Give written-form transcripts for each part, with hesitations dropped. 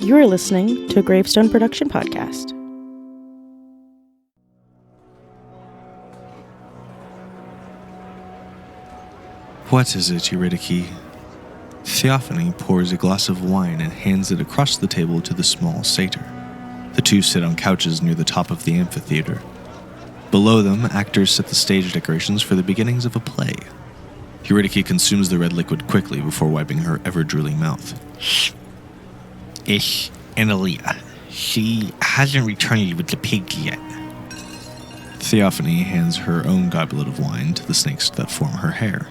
You're listening to a Gravestone production podcast. What is it, Eurydice? Theophany pours a glass of wine and hands it across the table to the small satyr. The two sit on couches near the top of the amphitheater. Below them, actors set the stage decorations for the beginnings of a play. Eurydice consumes the red liquid quickly before wiping her ever-drooling mouth. It's Analia. She hasn't returned with the pigs yet. Theophany hands her own goblet of wine to the snakes that form her hair.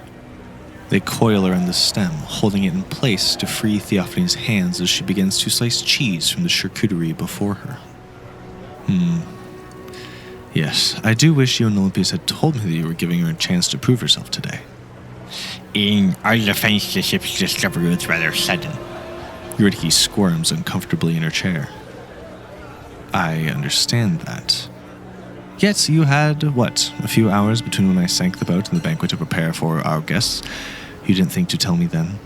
They coil around the stem, holding it in place to free Theophany's hands as she begins to slice cheese from the charcuterie before her. Yes, I do wish you and Olympias had told me that you were giving her a chance to prove herself today. In our defense, the ship's discovery was rather sudden. Eurydice squirms uncomfortably in her chair. I understand that. Yet you had, a few hours between when I sank the boat and the banquet to prepare for our guests. You didn't think to tell me then?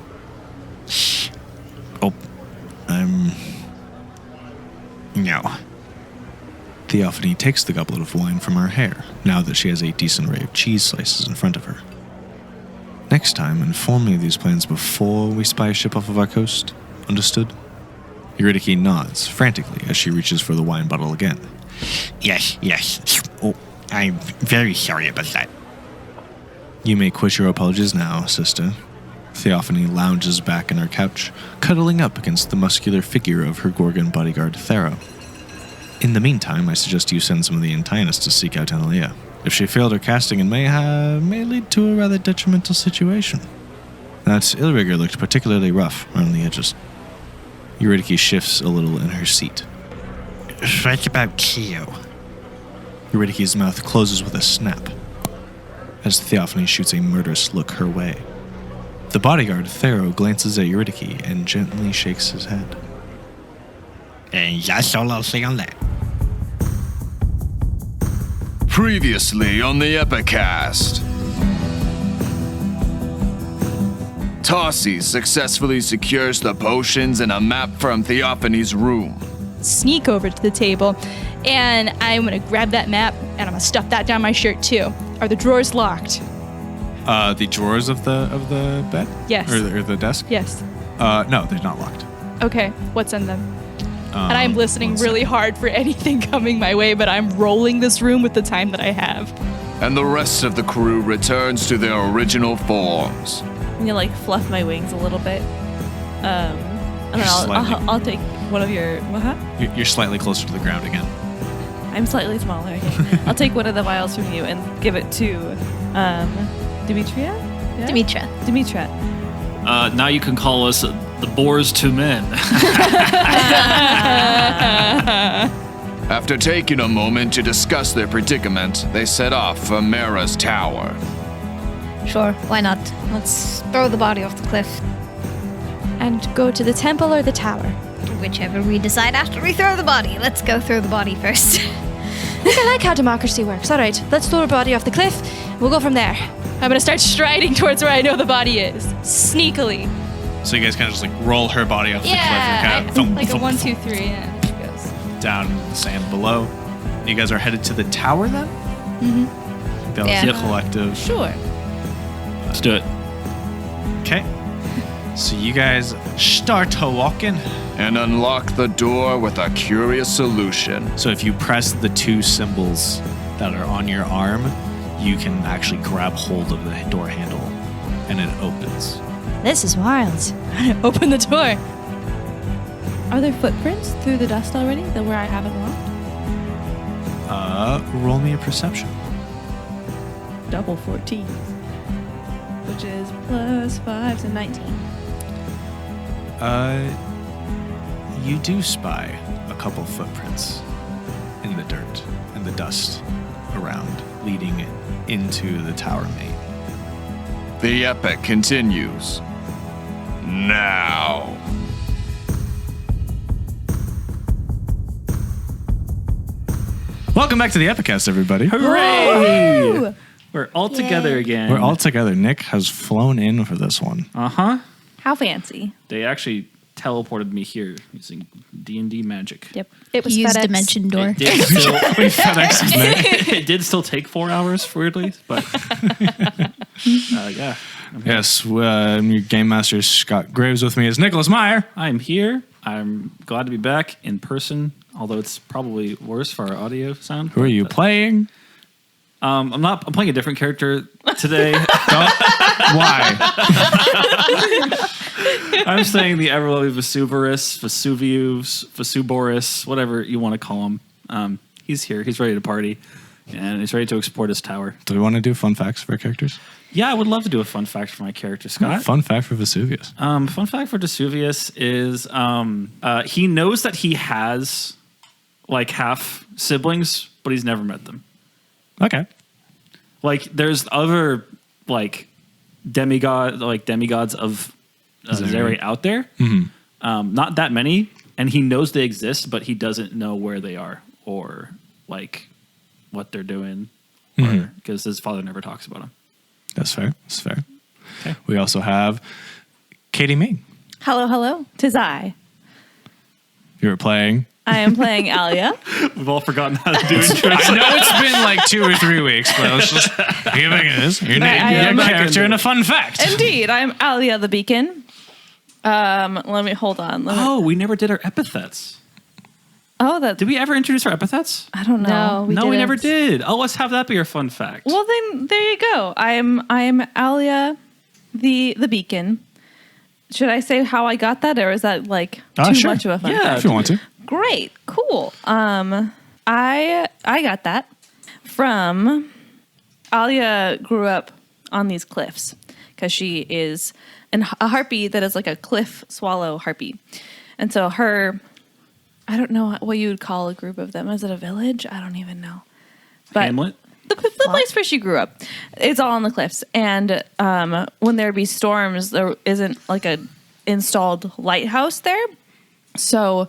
No. Theophany takes the goblet of wine from her hair, now that she has a decent array of cheese slices in front of her. Next time, inform me of these plans before we spy a ship off of our coast. Understood? Eurydice nods, frantically, as she reaches for the wine bottle again. Yes. Oh, I'm very sorry about that. You may quit your apologies now, sister. Theophany lounges back in her couch, cuddling up against the muscular figure of her Gorgon bodyguard, Thero. In the meantime, I suggest you send some of the antagonists to seek out Analia. If she failed her casting, it may lead to a rather detrimental situation. That Illrigger looked particularly rough around the edges. Eurydice shifts a little in her seat. What about Keo? Eurydice's mouth closes with a snap, as Theophany shoots a murderous look her way. The bodyguard, Thero, glances at Eurydice and gently shakes his head. And that's all I'll say on that. Previously on the Epikast. Tossie successfully secures the potions and a map from Theophany's room. Sneak over to the table, and I'm gonna grab that map and I'm gonna stuff that down my shirt too. Are the drawers locked? The drawers of the bed? Yes. Or the desk? Yes. No, they're not locked. Okay, what's in them? And I'm listening really hard for anything coming my way, but I'm rolling this room with the time that I have. And the rest of the crew returns to their original forms. I'm gonna fluff my wings a little bit. And then I'll take one of your... What? You're slightly closer to the ground again. I'm slightly smaller. Okay. I'll take one of the vials from you and give it to Demetria? Yeah? Demetria. Now you can call us the Boars to Men. After taking a moment to discuss their predicament, they set off for Maera's tower. Sure, why not? Let's throw the body off the cliff. And go to the temple or the tower? Whichever we decide after we throw the body. Let's go throw the body first. I like how democracy works. All right, let's throw the body off the cliff. We'll go from there. I'm gonna start striding towards where I know the body is, sneakily. So you guys kind of just roll her body off the cliff and kind of like a 1, 2, 3, and it goes down in the sand below. You guys are headed to the tower then? Mm-hmm. That was the collective. Sure. Let's do it. Okay. So you guys start walking. And unlock the door with a curious solution. So if you press the two symbols that are on your arm, you can actually grab hold of the door handle and it opens. This is wild. Open the door. Are there footprints through the dust already, where I haven't walked? Roll me a perception. Double 14. Which is plus 5, so 19. You do spy a couple footprints in the dirt and the dust around, leading into the tower main. The epic continues. Now. Welcome back to the Epikast, everybody. Hooray! Woo! We're all together again. We're all together. Nick has flown in for this one. Uh-huh. How fancy. They actually teleported me here using D&D magic. Yep. It was Use FedEx. dimension door. It did still, it did still take 4 hours, weirdly, but yeah. Yes, your game master Scott Graves with me is Nicholas Meyer. I'm here. I'm glad to be back in person, although it's probably worse for our audio sound. Who are you playing? I'm playing a different character today. Why? I'm saying the ever-lovely Vesuvius, Vesuborus, whatever you want to call him. He's here. He's ready to party, and he's ready to explore this tower. Do we want to do fun facts for our characters? Yeah, I would love to do a fun fact for my character, Scott. Fun fact for Vesuvius. Fun fact for Vesuvius is he knows that he has like half siblings, but he's never met them. Okay. Like there's other like demigods of Zeri out there. Mm-hmm. Not that many, and he knows they exist, but he doesn't know where they are or like what they're doing, because his father never talks about them. That's fair. That's fair. Okay. We also have Katie Ming. Hello. 'Tis I. You were playing. I am playing Alia. We've all forgotten how to do intros. I know it's been like 2 or 3 weeks, but let's just give it is. Your name, I am your back character, and a fun fact. Indeed, I'm Alia the Beacon. Let me hold on. Oh, we never did our epithets. Oh, that Did we ever introduce our epithets? I don't know. No, We never did. Oh, let's have that be our fun fact. Well, then there you go. I'm Alia the Beacon. Should I say how I got that, or is that like too Sure. much of a fun Yeah, fact? If you want to. Great, cool. I got that from Alia grew up on these cliffs because she is a harpy that is like a cliff swallow harpy, and so I don't know what you would call a group of them. Is it a village? I don't even know. But Hamlet? the place where she grew up, it's all on the cliffs, and when there'd be storms, there isn't like a installed lighthouse there, so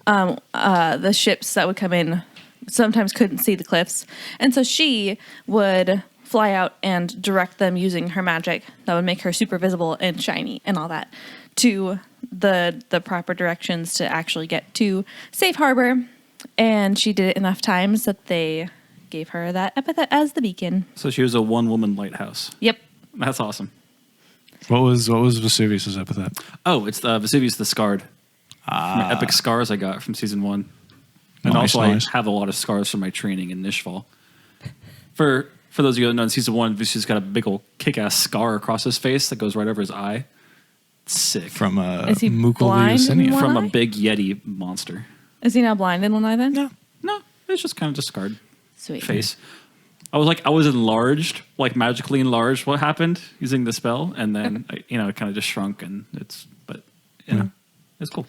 the ships that would come in sometimes couldn't see the cliffs, and so she would fly out and direct them using her magic that would make her super visible and shiny and all that to the proper directions to actually get to safe harbor. And she did it enough times that they gave her that epithet as the Beacon. So she was a one-woman lighthouse. Yep. That's awesome. What was Vesuvius' epithet? Oh, it's Vesuvius the Scarred. From my epic scars I got from season 1. And Nice, also nice. I have a lot of scars from my training in Nishval. For those of you who don't know, in season 1, Vesuvius got a big old kick-ass scar across his face that goes right over his eye. It's sick. From Is he blind in Mucoliusinia. one From eye? a big Yeti monster. Is he now blind in one eye then? No, it's just kind of just scarred Sweet. face. I was enlarged, like magically enlarged. What happened using the spell, and then it kind of just shrunk, and it's cool.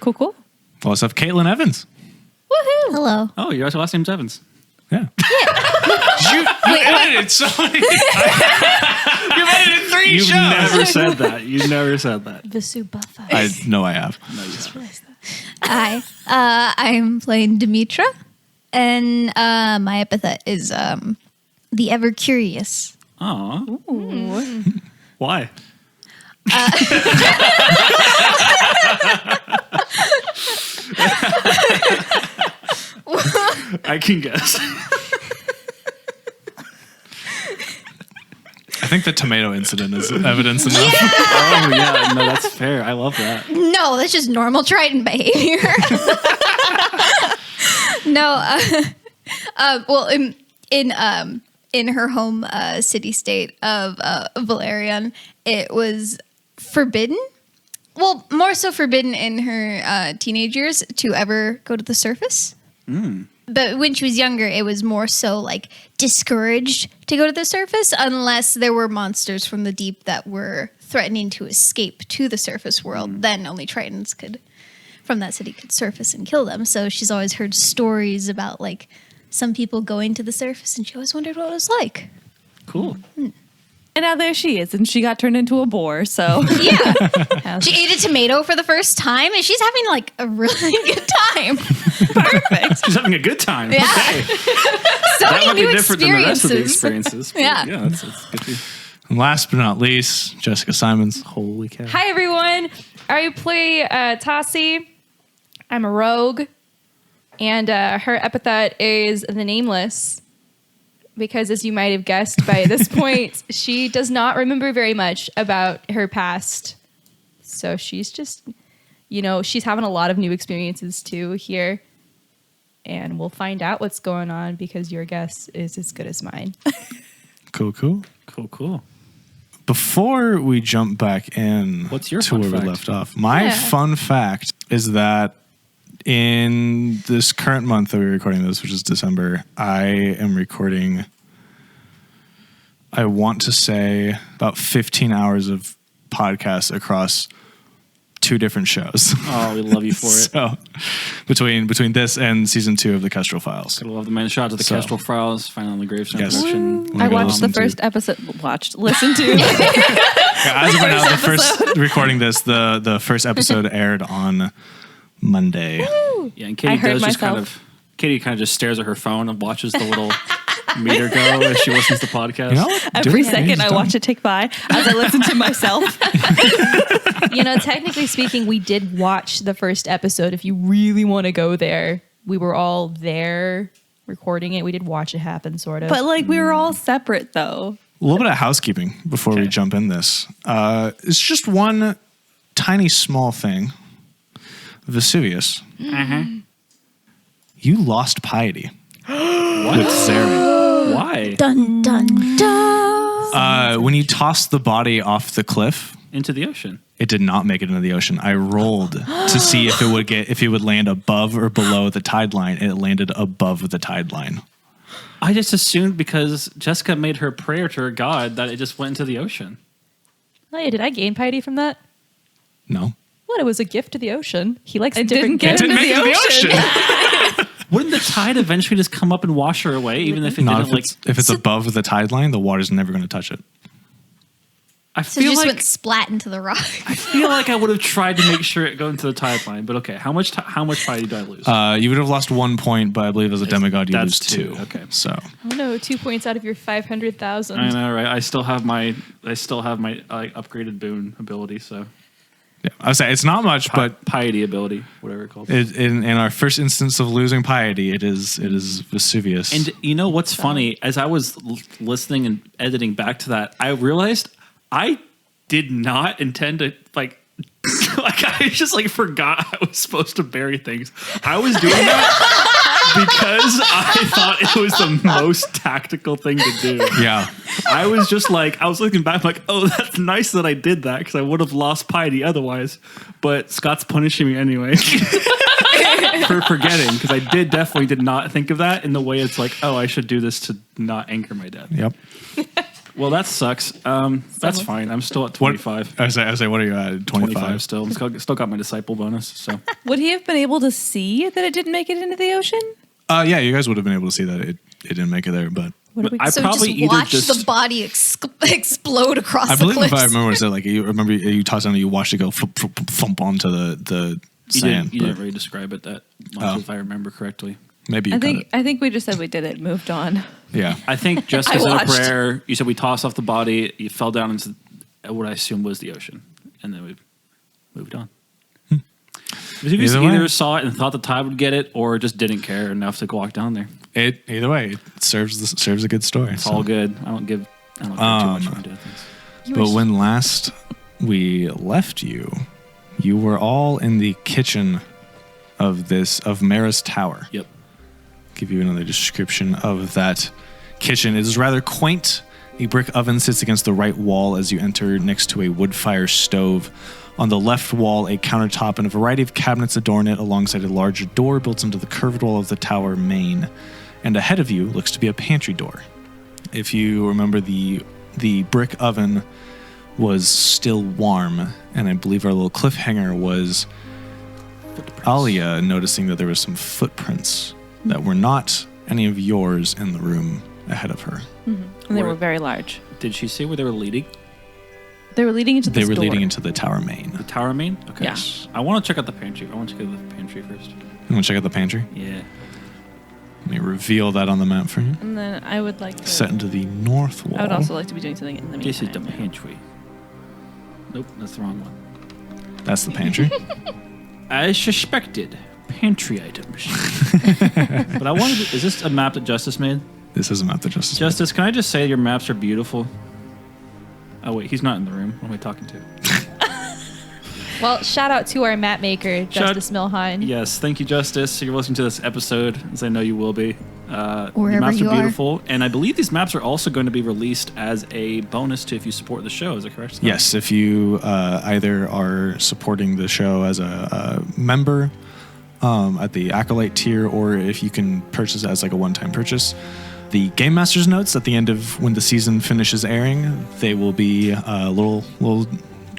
Cool. Well, let's have Caitlin Evans. Woohoo! Hello. Oh, your last name's Evans. Yeah. you edited so many. You've edited 3 You've shows. never said that. You never said that. Visu Buffa. I know I have. No, you haven't. Hi. I'm playing Demetra, and my epithet is the Ever Curious. Aw. Why? I can guess. I think the tomato incident is evidence enough. Oh yeah, no, that's fair. I love that. No, that's just normal Triton behavior. No, well, in her home city-state of Valerian, it was forbidden. Well, more so forbidden in her teenage years to ever go to the surface. But when she was younger, it was more so like discouraged to go to the surface unless there were monsters from the deep that were threatening to escape to the surface world. Then only Tritons from that city could surface and kill them. So she's always heard stories about like some people going to the surface, and she always wondered what it was like. Cool. And now there she is, and she got turned into a boar, so... Yeah. She ate a tomato for the first time, and she's having, like, a really good time. Perfect. She's having a good time. Yeah. Okay. So That many might be new different than the rest of the experiences. experiences. But Yeah. Yeah, that's good to And last but not least, Jessica Simons. Holy cow. Hi everyone. I play Tassi, I'm a rogue. And her epithet is the Nameless. Because as you might have guessed by this point, she does not remember very much about her past. So she's just, she's having a lot of new experiences too here. And we'll find out what's going on because your guess is as good as mine. Cool. Cool. Before we jump back in What's your to fun where fact? we left off, my fun fact is that in this current month that we're recording this, which is December, I am recording, I want to say, about 15 hours of podcasts across 2 different shows. Oh, we love you for it. So between this and season 2 of the Kestrel Files. Gotta love the man. Shout out to the So- Kestrel Files, finally on the Gravestone Yes. production. When I go watched the listen to- first episode. Listened to. Yeah, as of right now, the first recording this, the first episode aired on Monday. Yeah, and Katie I heard does just myself. Katie kind of just stares at her phone and watches the little meter go as she listens to podcasts. You know what? Every Do it. second It's I done. watch it tick by as I listen to myself. Technically speaking, we did watch the first episode. If you really want to go there, we were all there recording it. We did watch it happen, sort of. But we were all separate though. A little bit of housekeeping before we jump in this. It's just one tiny small thing. Vesuvius, you lost piety with Zeri. Why? Dun dun dun. When you tossed the body off the cliff, Into the ocean. it did not make it into the ocean. I rolled to see if it would land above or below the tide line, and it landed above the tide line. I just assumed because Jessica made her prayer to her god that it just went into the ocean. Oh, yeah, did I gain piety from that? No, What? It was a gift to the ocean. He likes It different didn't gifts. get it didn't make it into the ocean. Wouldn't the tide eventually just come up and wash her away, even if it Not didn't if it's above the tide line, the water's never going to touch it. I So you feel just like went splat into the rock. I feel like I would have tried to make sure it go into the tide line, but okay. How much piety did I lose? You would have lost 1 point, but I believe as a demigod you lose That's 2. 2, okay. So Oh no, 2 points out of your 500,000. I know, right? I still have my upgraded boon ability, so yeah, I would say it's not much, but piety ability, whatever it's called. in our first instance of losing piety, it is Vesuvius. And you know what's funny? As I was listening and editing back to that, I realized I did not intend to I just forgot I was supposed to bury things. I was doing that because I thought it was the most tactical thing to do. yeah, I was just I was looking back oh, that's nice that I did that because I would have lost piety otherwise. But Scott's punishing me anyway for forgetting because I definitely did not think of that in the way it's oh, I should do this to not anger my dad. yep. Well, that sucks. That's fine. I'm still at 25. I say, what are you at? 25 still. I'm still got my disciple bonus. So Would he have been able to see that it didn't make it into the ocean? Yeah, you guys would have been able to see that it didn't make it there, but I So probably just either watch just the body explode across I the believe cliffs. if I remember what it said, you remember you tossed down and you watched it go thump onto the you sand. didn't but really describe it that much if I remember correctly. maybe you I think we just said we did it, moved on. yeah. I think Jessica I said a watched. prayer. You said we tossed off the body. You fell down into what I assume was the ocean, and then we moved on. Vesuvius Either way. either saw it and thought the tide would get it, or just didn't care enough to walk down there. Either way, it serves a good story. It's all good. I don't give too much when I do things. But when last we left you, you were all in the kitchen of Maera's tower. Yep. Give you another description of that kitchen. It is rather quaint. A brick oven sits against the right wall as you enter, next to a wood fire stove. On the left wall, a countertop and a variety of cabinets adorn it, alongside a larger door built into the curved wall of the tower main. And ahead of you looks to be a pantry door. If you remember, the brick oven was still warm, and I believe our little cliffhanger was Alia noticing that there were some footprints that were not any of yours in the room ahead of her. And they were very large. Did she say where they were leading? They were leading into They this were door. leading into the tower main. The tower main? Okay. Yeah. I want to check out the pantry. I want to check out the pantry first. You want to check out the pantry? Yeah. Let me reveal that on the map for you. And then I would like to. Set into the north wall. I would also like to be doing something in the meantime. This is the pantry. Nope, that's the wrong one. That's the pantry. As suspected, pantry items. But I wanted to, is this a map that Justice made? This is a map that Justice. Justice, can I just say your maps are beautiful? Oh, wait, he's not in the room. Who am I talking to? Well, shout out to our map maker, Justice Milhan. Yes, thank you, Justice. You're listening to this episode, as I know you will be. The Wherever maps you are are. beautiful, and I believe these maps are also going to be released as a bonus to if you support the show. Is that correct, Scott? Yes, if you either are supporting the show as a member at the Acolyte tier, or if you can purchase it as like a one-time purchase. The Game Master's notes at the end of when the season finishes airing, they will be a little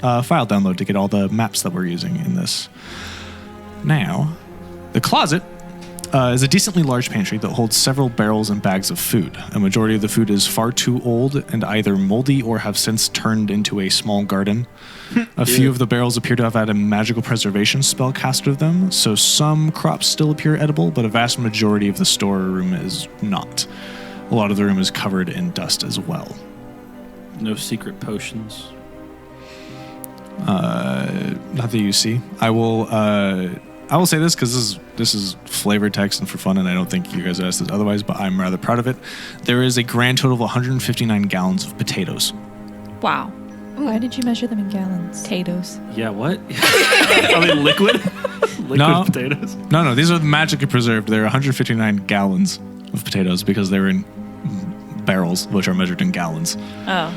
file download to get all the maps that we're using in this. Now, the closet is a decently large pantry that holds several barrels and bags of food. A majority of the food is far too old and either moldy or have since turned into a small garden. A few of the barrels appear to have had a magical preservation spell cast of them, so some crops still appear edible, but a vast majority of the storeroom is not. A lot of the room is covered in dust as well. No secret potions. Not that you see. I will say this because this is flavor text and for fun, and I don't think you guys would ask this otherwise, but I'm rather proud of it. There is a grand total of 159 gallons of potatoes. Wow. Why did you measure them in gallons? Potatoes. Yeah, what? Are they liquid? Liquid potatoes? No, these are magically preserved. There are 159 gallons of potatoes because they were in barrels, which are measured in gallons. Oh.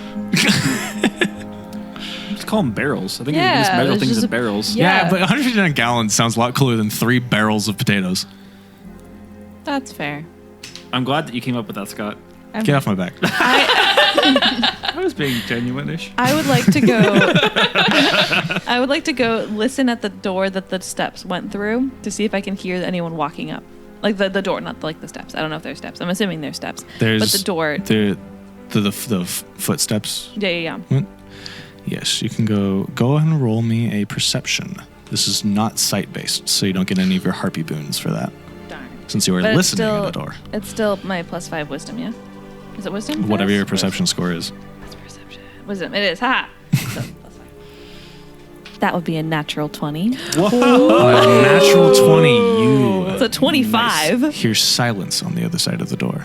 Just call them barrels. I think Yeah, you can just measure it's things just in barrels. Yeah. Yeah, but 159 gallons sounds a lot cooler than 3 barrels of potatoes. That's fair. I'm glad that you came up with that, Scott. Get off my back. I was being genuine-ish. I would like to go. I would like to go listen at the door that the steps went through to see if I can hear anyone walking up, like the door, not like the steps. I don't know if there's steps. I'm assuming there's steps. There's but the door. The footsteps. Yeah. Yes, you can go ahead and roll me a perception. This is not sight-based, so you don't get any of your harpy boons for that, Darn. since you were But listening at the door. It's still my +5 wisdom, yeah? Is it wisdom? Whatever Yes? your perception score is. What's perception? Wisdom. It is. Ha! So, +5. That would be a natural 20. A natural 20. You So 25. hear silence on the other side of the door.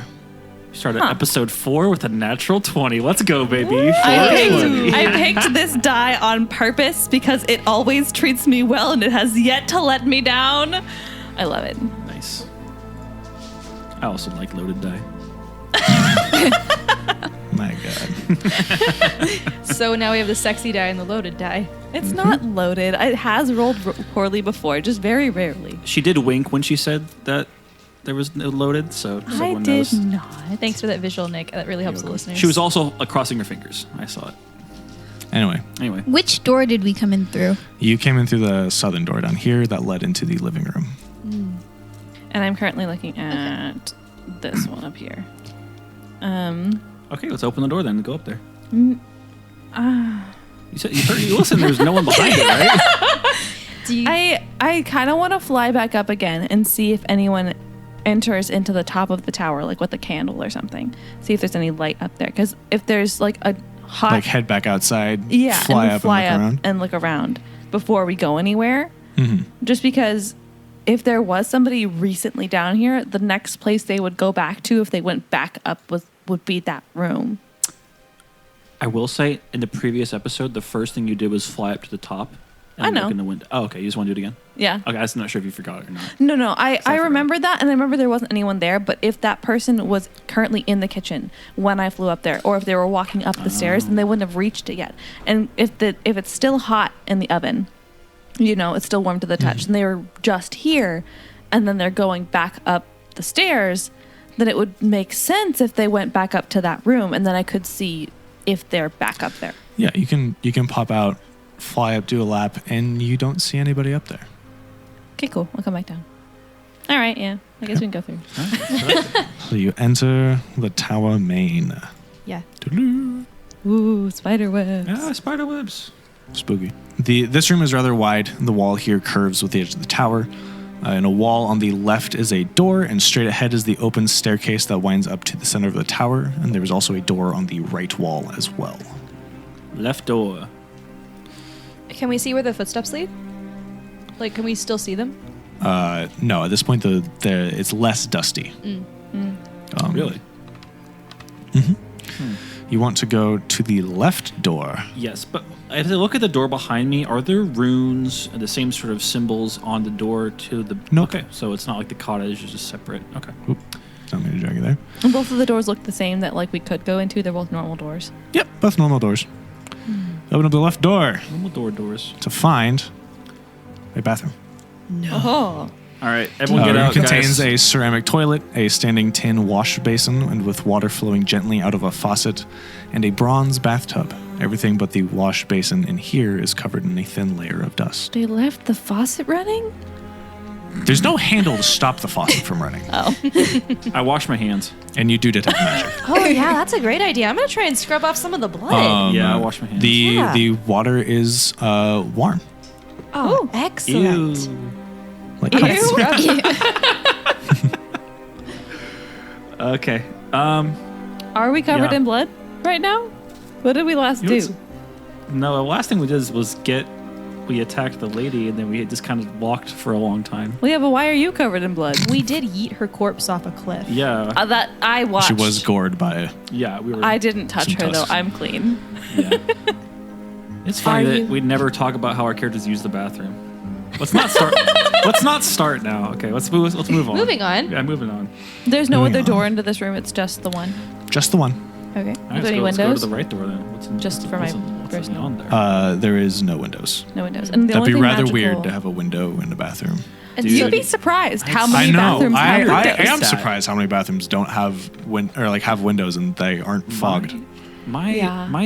Started episode 4 with a natural 20. Let's go, baby. I picked this die on purpose because it always treats me well and it has yet to let me down. I love it. Nice. I also like loaded die. My God. So now we have the sexy die and the loaded die. It's not loaded. It has rolled poorly before, just very rarely. She did wink when she said that there was no loaded, so just I everyone did knows. not. Thanks for that visual, Nick. That really helps the listeners. She was also crossing her fingers. I saw it. Anyway, Anyway, Which door did we come in through? you came in through the southern door down here that led into the living room. And I'm currently looking at this one up here. okay, let's open the door then and go up there. You said you listen. There's no one behind it, right? I kind of want to fly back up again and see if anyone enters into the top of the tower, like with a candle or something. See if there's any light up there. Because if there's like a hot, Like head back outside, yeah, fly and up fly and look up around. and look around before we go anywhere. Mm-hmm. Just because if there was somebody recently down here, the next place they would go back to if they went back up would be that room. I will say, in the previous episode, the first thing you did was fly up to the top and I know. look in the window. Oh, okay. You just want to do it again? Yeah. Okay, I'm not sure if you forgot it or not. No. I forgot. remember that, and I remember there wasn't anyone there. But if that person was currently in the kitchen when I flew up there, or if they were walking up the stairs, then they wouldn't have reached it yet. And if it's still hot in the oven, it's still warm to the touch, and they were just here, and then they're going back up the stairs, then it would make sense if they went back up to that room, and then I could see if they're back up there. Yeah, you can pop out, fly up, do a lap, and you don't see anybody up there. Okay, cool. I'll come back down. All right, yeah. I guess we can go through. So you enter the tower main. Yeah. Toodaloo. Ooh, spider webs. Ah, spider webs. Spooky. This room is rather wide. The wall here curves with the edge of the tower. In a wall on the left is a door, and straight ahead is the open staircase that winds up to the center of the tower. And there is also a door on the right wall as well. Left door. Can we see where the footsteps lead? Like, can we still see them? No, at this point, it's less dusty. Really? You want to go to the left door. Yes, but as I look at the door behind me, are there runes and the same sort of symbols on the door to the... Nope. Okay, so it's not like the cottage is just separate. Okay. Oop, don't mean to drag you there. And both of the doors look the same that like we could go into. They're both normal doors. Yep, both normal doors. Open up the left door Normal doors. to find a bathroom. Oh. All right, everyone get It out, contains guys. a ceramic toilet, a standing tin wash basin, and with water flowing gently out of a faucet, and a bronze bathtub. Everything but the wash basin in here is covered in a thin layer of dust. They left the faucet running? There's no handle to stop the faucet from running, I wash my hands. and you do detect magic. Oh yeah, that's a great idea. I'm gonna try and scrub off some of the blood. Yeah, I wash my hands. The water is warm. Oh, excellent. Ew. Like Okay. Are we covered Yeah. in blood right now? What did we last You know do? No, the last thing we did was we attacked the lady, and then we just kind of walked for a long time. Well, yeah, but why are you covered in blood? We did yeet her corpse off a cliff. Yeah. That I watched. she was gored by. Yeah, we were... I didn't touch Some her dust. though. I'm clean. Yeah. It's funny Are that you- we never talk about how our characters use the bathroom. Let's not start. Let's not start now. Okay, let's move on. Moving on. Yeah, moving on. There's no Moving other on. door into this room. It's just the one. Just the one. Okay. All Is right, there let's any go windows? to the right door then. Just for my what's personal- on there? There is no windows. No windows. And the That'd only be thing rather magical- weird to have a window in a bathroom. And Dude. you'd be surprised how I many know. bathrooms have I windows. am surprised how many bathrooms don't have have windows and they aren't fogged. My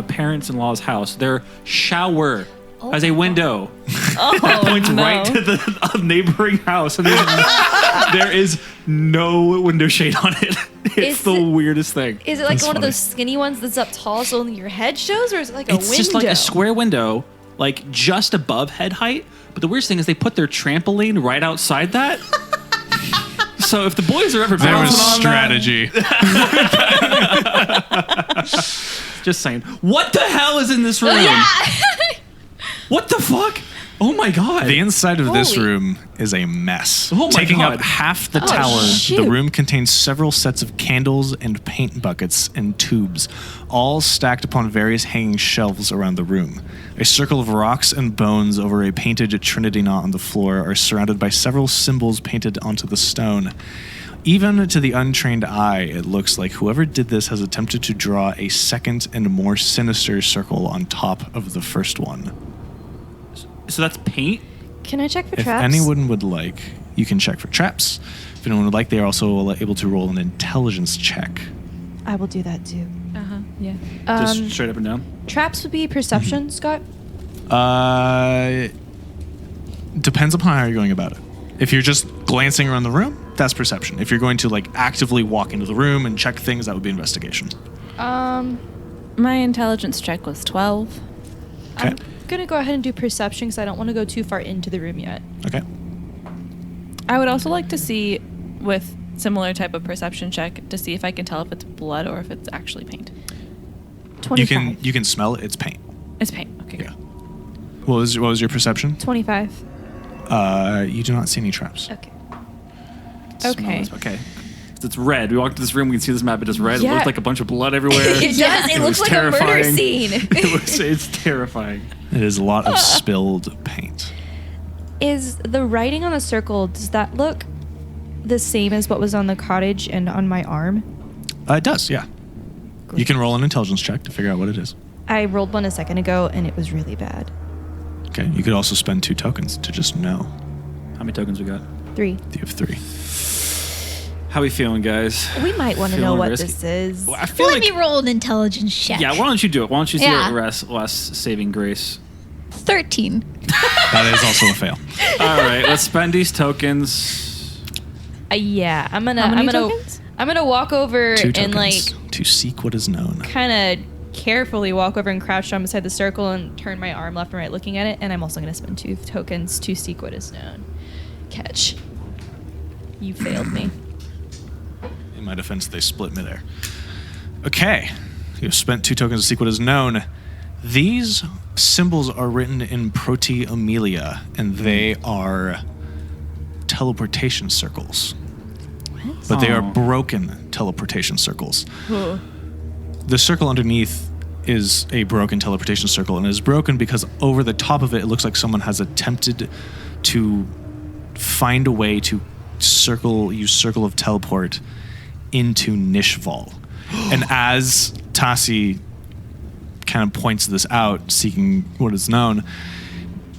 parents-in-law's house, their shower has a window that points right to the neighboring house, and there is no window shade on it. It's Is the it- weirdest thing. Is it like That's one of funny. those skinny ones that's up tall so only your head shows, or is it like a It's window? just like a square window, like just above head height. But the weirdest thing is they put their trampoline right outside that. So if the boys are ever There was bouncing on strategy. that, just saying. What the hell is in this room? What the fuck? Oh my god. The inside of this Holy- room is a mess. Oh my Taking God. up half the tower, shoot. the room contains several sets of candles and paint buckets and tubes, all stacked upon various hanging shelves around the room. A circle of rocks and bones over a painted Trinity knot on the floor are surrounded by several symbols painted onto the stone. Even to the untrained eye, it looks like whoever did this has attempted to draw a second and more sinister circle on top of the first one. So that's paint? Can I check for If traps? anyone would like, you can check for traps. If anyone would like, they are also able to roll an intelligence check. I will do that too. Yeah. Just straight up and down? Traps would be perception, Scott. Depends upon how you're going about it. If you're just glancing around the room, that's perception. If you're going to like actively walk into the room and check things, that would be investigation. My intelligence check was 12. Okay. I'm gonna go ahead and do perception because I don't want to go too far into the room yet. Okay. I would also like to see, with similar type of perception check, to see if I can tell if it's blood or if it's actually paint. 25. You can smell it. It's paint. It's paint. Okay. Yeah. What was your perception? 25. You do not see any traps. Okay. Okay. Okay. It's red. We walked into this room, we can see this map, it is red. It Yeah. looked like a bunch of blood everywhere. It does. It looks was like a murder terrifying. scene. It's terrifying. It is a lot of spilled paint. Is the writing on the circle, does that look the same as what was on the cottage and on my arm? It does, yeah. You can roll an intelligence check to figure out what it is. I rolled one a second ago and it was really bad. Okay. You could also spend 2 tokens to just know. How many tokens we got? 3. You have 3. How we feeling, guys? We might want to know Feeling what risky? this is. Well, I feel Let like... me roll an intelligence check. Yeah, why don't you do it? Why don't you do Yeah. it last saving grace? 13. That is also a fail. All right, let's spend these tokens. Yeah, I'm gonna. How many I'm gonna. tokens? I'm gonna walk over 2 and like tokens to seek what is known. kind of carefully walk over and crouch down beside the circle and turn my arm left and right looking at it. And I'm also gonna spend 2 tokens to seek what is known. Catch. You failed me. In my defense, they split midair. Okay. You've spent 2 tokens to seek what is known. These symbols are written in Proto-Amelia, and they are teleportation circles. But they are broken teleportation circles. The circle underneath is a broken teleportation circle, and it is broken because over the top of it, it looks like someone has attempted to find a way to use circle of teleport into Nishval. And as Tassi kind of points this out, seeking what is known,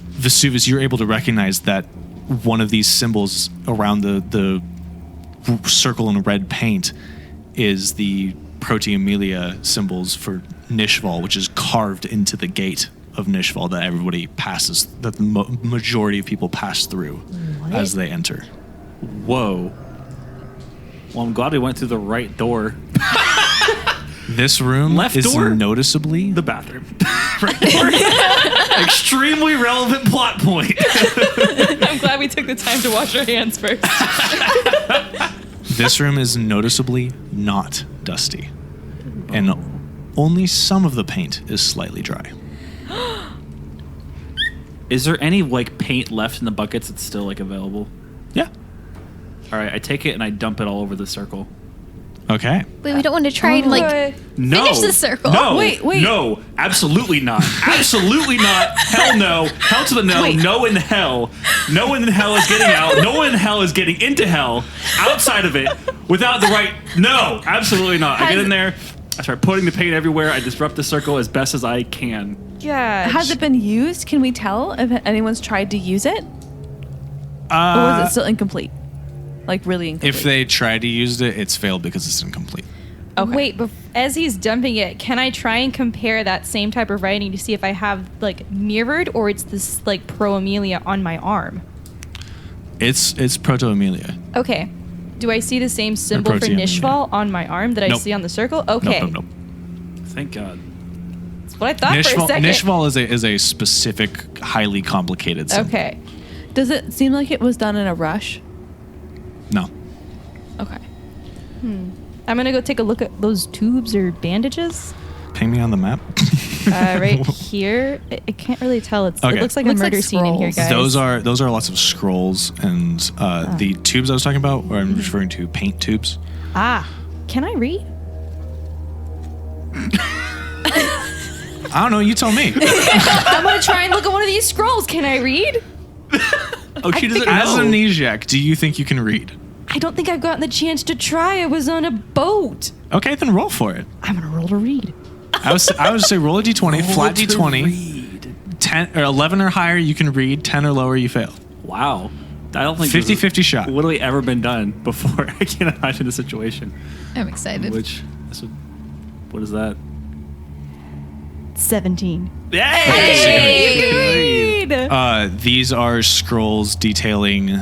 Vesuvius, you're able to recognize that one of these symbols around the circle in red paint is the Proteomelia symbols for Nishval, which is carved into the gate of Nishval that everybody passes, that the majority of people pass through as they enter. Whoa. Well, I'm glad we went through the right door. This room Left is door? noticeably The bathroom. Right door. Extremely relevant plot point. I'm glad we took the time to wash our hands first. This room is noticeably not dusty, and only some of the paint is slightly dry. Is there any like paint left in the buckets that's still like available? Yeah. All right, I take it and I dump it all over the circle. Okay. Wait, we don't want to try and like No. finish the circle. No. Wait. No, absolutely not. Absolutely not. Hell no. Hell to the no. Wait. No in hell. No one in hell is getting out. No one in hell is getting into hell outside of it without the right. No, absolutely not. I get in there. I start putting the paint everywhere. I disrupt the circle as best as I can. Yeah. Has it been used? Can we tell if anyone's tried to use it? Or was it still incomplete? Like really incomplete? If they try to use it, it's failed because it's incomplete. Okay. Wait, as he's dumping it, can I try and compare that same type of writing to see if I have like mirrored or it's this like Proamelia on my arm? It's Protoamelia. Okay. Do I see the same symbol for Proteamelia. Nishval on my arm that I Nope. see on the circle? Okay. Nope. Thank God. That's what I thought for a second. Nishval is a specific, highly complicated symbol. Okay. Does it seem like it was done in a rush? No. Okay. I'm going to go take a look at those tubes or bandages. Ping me on the map. Right here. I can't really tell. It Okay. looks like Looks a like murder scene in here, scrolls. guys. Those are lots of scrolls, and the tubes I was talking about, where I'm referring to paint tubes. Can I read? I don't know. You tell me. I'm going to try and look at one of these scrolls. Can I read? Oh, she doesn't As know. an amnesiac, do you think you can read? I don't think I've gotten the chance to try. I was on a boat. Okay, then roll for it. I'm going to roll to read. I would say roll a d20, flat to d20. read. 10 or 11 or higher, you can read. 10 or lower, you fail. Wow. I don't think 50-50 shot. literally ever been done before. I can't imagine the situation. I'm excited. What is that? 17. Hey! These are scrolls detailing.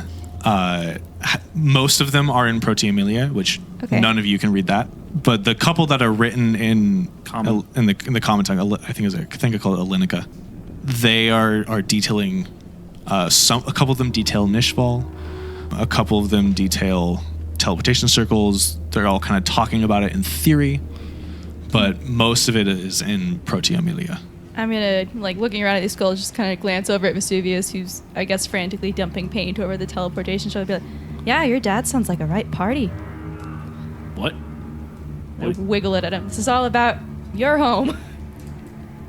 Most of them are in Proteomelia, which Okay. none of you can read that. But the couple that are written in Common. in the common tongue, I think I call it Elinica. They are detailing. A couple of them detail Nishval. A couple of them detail teleportation circles. They're all kind of talking about it in theory, but most of it is in Proteomelia. I'm going to, like, looking around at these scrolls, just kind of glance over at Vesuvius, who's, I guess, frantically dumping paint over the teleportation show. Be like, yeah, your dad sounds like a right party. What? I wiggle it at him. This is all about your home.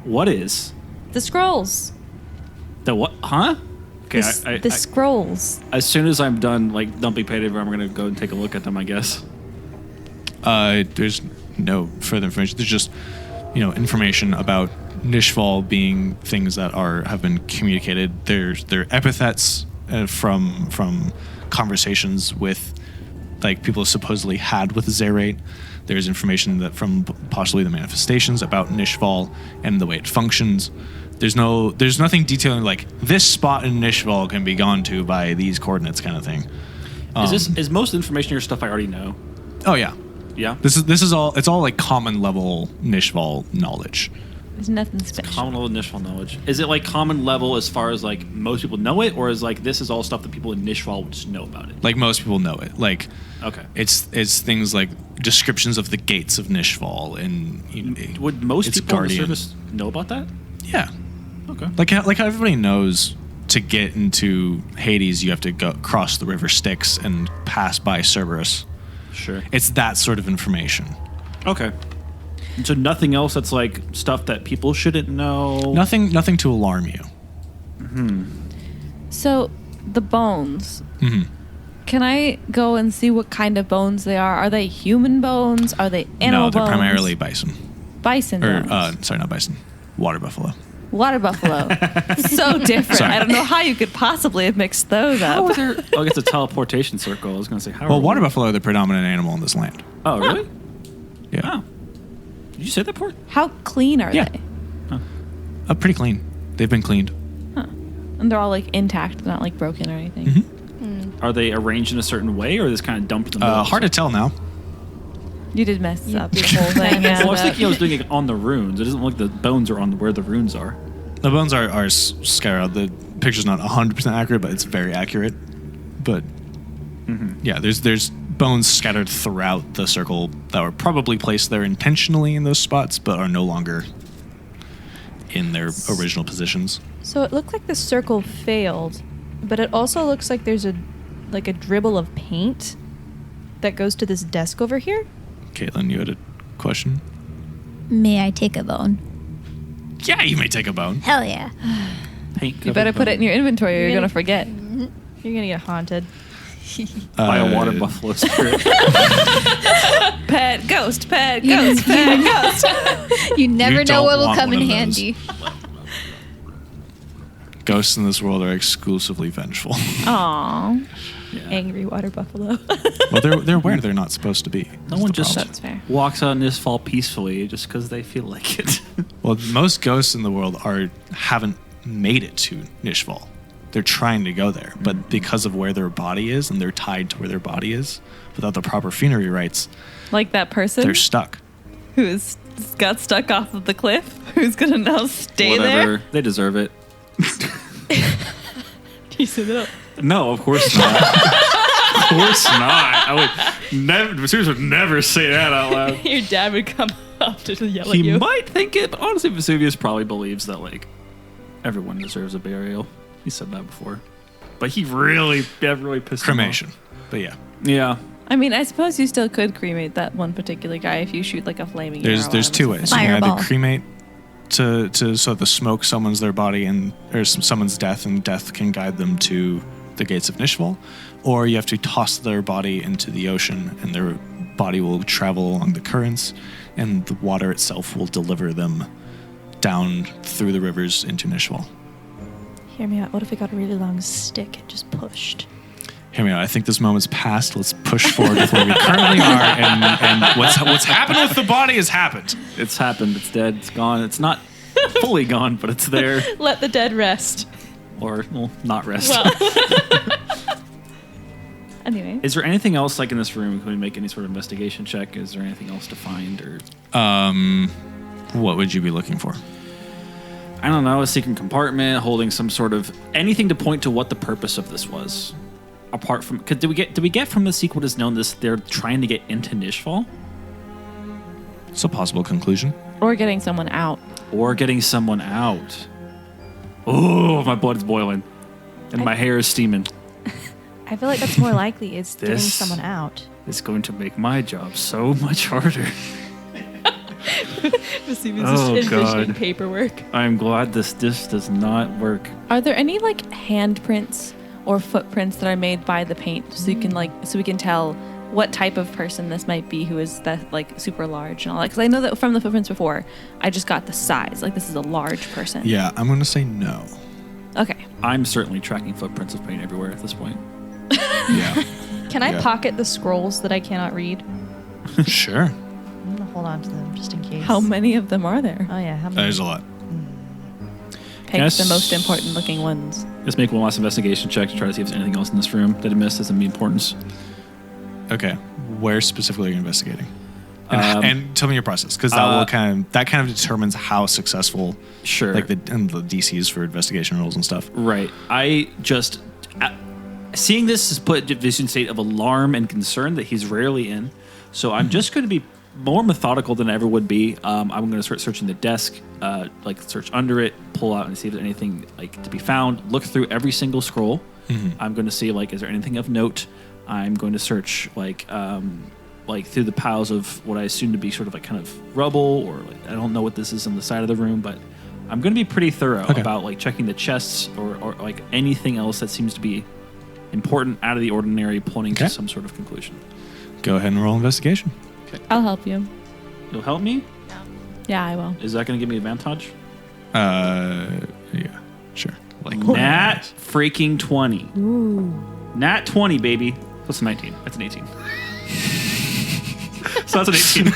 What is? The scrolls. The what? Huh? Okay, The scrolls. as soon as I'm done, like, dumping paint everywhere, I'm going to go and take a look at them, I guess. There's no further information. There's just, information about Nishval being things that have been communicated. They're epithets from conversations with, like, people supposedly had with Zerate. There's information that from possibly the manifestations about Nishval and the way it functions. There's nothing detailing like this spot in Nishval can be gone to by these coordinates kind of thing. Is most information your stuff I already know? Oh yeah. Yeah. This is all. It's all like common level Nishval knowledge. There's nothing special. Common level Nishval knowledge. Is it like common level as far as like most people know it, or is like this is all stuff that people in Nishval would just know about it? Like most people know it. Like Okay. it's things like descriptions of the gates of Nishval and Would most its people guardian. in the service know about that? Yeah. Okay. Like how everybody knows to get into Hades, you have to go cross the river Styx and pass by Cerberus. Sure. It's that sort of information. Okay. And so nothing else that's like stuff that people shouldn't know. Nothing to alarm you. So the bones. Mhm. Can I go and see what kind of bones they are? Are they human bones? Are they animal No, they're bones? primarily bison. Bison Or bones. sorry, not bison. Water buffalo. Water buffalo. So different. Sorry. I don't know how you could possibly have mixed those How up. are there? Oh, it's a teleportation circle. I was going to say, how Well, are water we- buffalo are the predominant animal in this land. Oh, really? Yeah. Oh. Did you say that part? How clean are Yeah. they? Pretty clean. They've been cleaned. And they're all like intact, not like broken or anything. Mm-hmm. Are they arranged in a certain way, or are they just kind of dumped in the middle? Hard to tell now. You did mess up the whole thing. Well, I was Yeah. thinking I was doing it on the runes. It doesn't look like the bones are on where the runes are. The bones are scattered out. The picture's not 100% accurate, but it's very accurate. But yeah, there's bones scattered throughout the circle that were probably placed there intentionally in those spots, but are no longer in their original positions. So it looked like the circle failed, but it also looks like there's a dribble of paint that goes to this desk over here. Caitlin, you had a question? May I take a bone? Yeah, you may take a bone. Hell yeah. Paint. You better put it in your inventory or you're You're going to forget. You're gonna get haunted. by a water buffalo spirit. Pet, ghost, pet, ghost, pet, ghost. You never You know don't what will want come one in of those. handy. Ghosts in this world are exclusively vengeful. Aww. Angry water buffalo. Well, they're where they're not supposed to be. No That's one the just problem. That's fair. walks out in this fall peacefully just because they feel like it. Well, most ghosts in the world haven't made it to Nishval. They're trying to go there, but because of where their body is, and they're tied to where their body is, without the proper funerary rites, Like that person they're stuck. who's got stuck off of the cliff, who's going to now stay Whatever. there. They deserve it. You said that. No, of course not. Of course not. I would never. Vesuvius would never say that out loud. Your dad would come up to yell He at you. might think it, but honestly, Vesuvius probably believes that like everyone deserves a burial. He said that before, but he really pissed Cremation. him But yeah, off. Yeah. I mean, I suppose you still could cremate that one particular guy if you shoot like a flaming arrow. there's out two of his ways. face. You can Fireball. either cremate to so that the smoke summons their body and or summons death, and death can guide them to the gates of Nishval, or you have to toss their body into the ocean, and their body will travel along the currents, and the water itself will deliver them down through the rivers into Nishval. Hear me out. What if we got a really long stick and just pushed? Hear me out. I think this moment's past. Let's push forward with where we currently are, and what's happened with the body has happened. It's happened. It's dead. It's gone. It's not fully gone, but it's there. Let the dead rest. Or, well, not rest. Anyway. Is there anything else like in this room? Can we make any sort of investigation check? Is there anything else to find? Or What would you be looking for? I don't know, a secret compartment holding some sort of anything to point to what the purpose of this was. Apart from, cause did we get from the sequel is known this they're trying to get into Nishval It's a possible conclusion. Or getting someone out. or getting someone out? Oh, my blood is boiling and my hair is steaming. I feel like that's more likely. It's getting This- someone out. It's going to make my job so much harder. Vesuvius Oh, is envisioning God. paperwork. I'm glad this does not work. Are there any like handprints or footprints that are made by the paint so you can so we can tell what type of person this might be who is that like super large and all that? Because I know that from the footprints before, I just got the size. Like this is a large person. Yeah, I'm going to say no. Okay. I'm certainly tracking footprints of paint everywhere at this point. Yeah. Can I Yeah. pocket the scrolls that I cannot read? Sure. I'm gonna hold on to them just in case. How many of them are there? Oh yeah, how many? There's a lot. Pick Yes. the most important looking ones. Let's make one last investigation check to try to see if there's anything else in this room that I missed as of importance. Okay. Where specifically are you investigating? Um, And tell me your process, because that kind of determines how successful, Sure. like the DCs for investigation rules and stuff. Right. I just seeing this has put Division state of alarm and concern that he's rarely in. So I'm just going to be more methodical than I ever would be. I'm going to start searching the desk, like search under it, pull out and see if there's anything like to be found. Look through every single scroll. I'm going to see like, is there anything of note? I'm going to search like through the piles of what I assume to be sort of like kind of rubble, or like, I don't know what this is on the side of the room, but I'm going to be pretty thorough about like checking the chests or like anything else that seems to be important, out of the ordinary, pointing to some sort of conclusion. Go ahead and roll investigation. I'll help you. You'll help me? Yeah, I will. Is that going to give me advantage? Yeah, sure. Like Nat freaking 20. Ooh. Nat 20, baby. What's 19? That's an 18. So that's an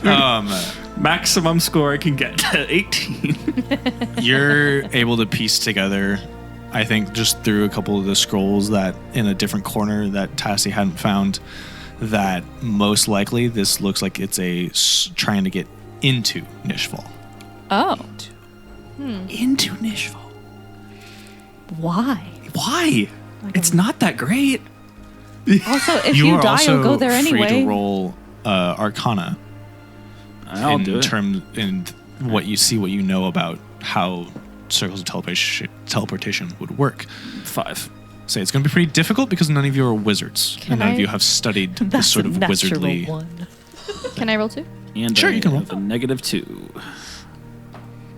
18. Maximum score I can get, 18. You're able to piece together, I think, just through a couple of the scrolls that in a different corner that Tassie hadn't found, that most likely this looks like it's trying to get into Nishval. Oh. Into Nishval. Why? Why? It's not that great. Also, if you die, you'll go there free anyway. to roll Arcana. I'll do it. In what you see, what you know about how circles of teleportation would work. 5. Say it's going to be pretty difficult because none of you are wizards, and none of you have studied this sort of wizardly. Can I roll 2? And sure, you can roll. A -2.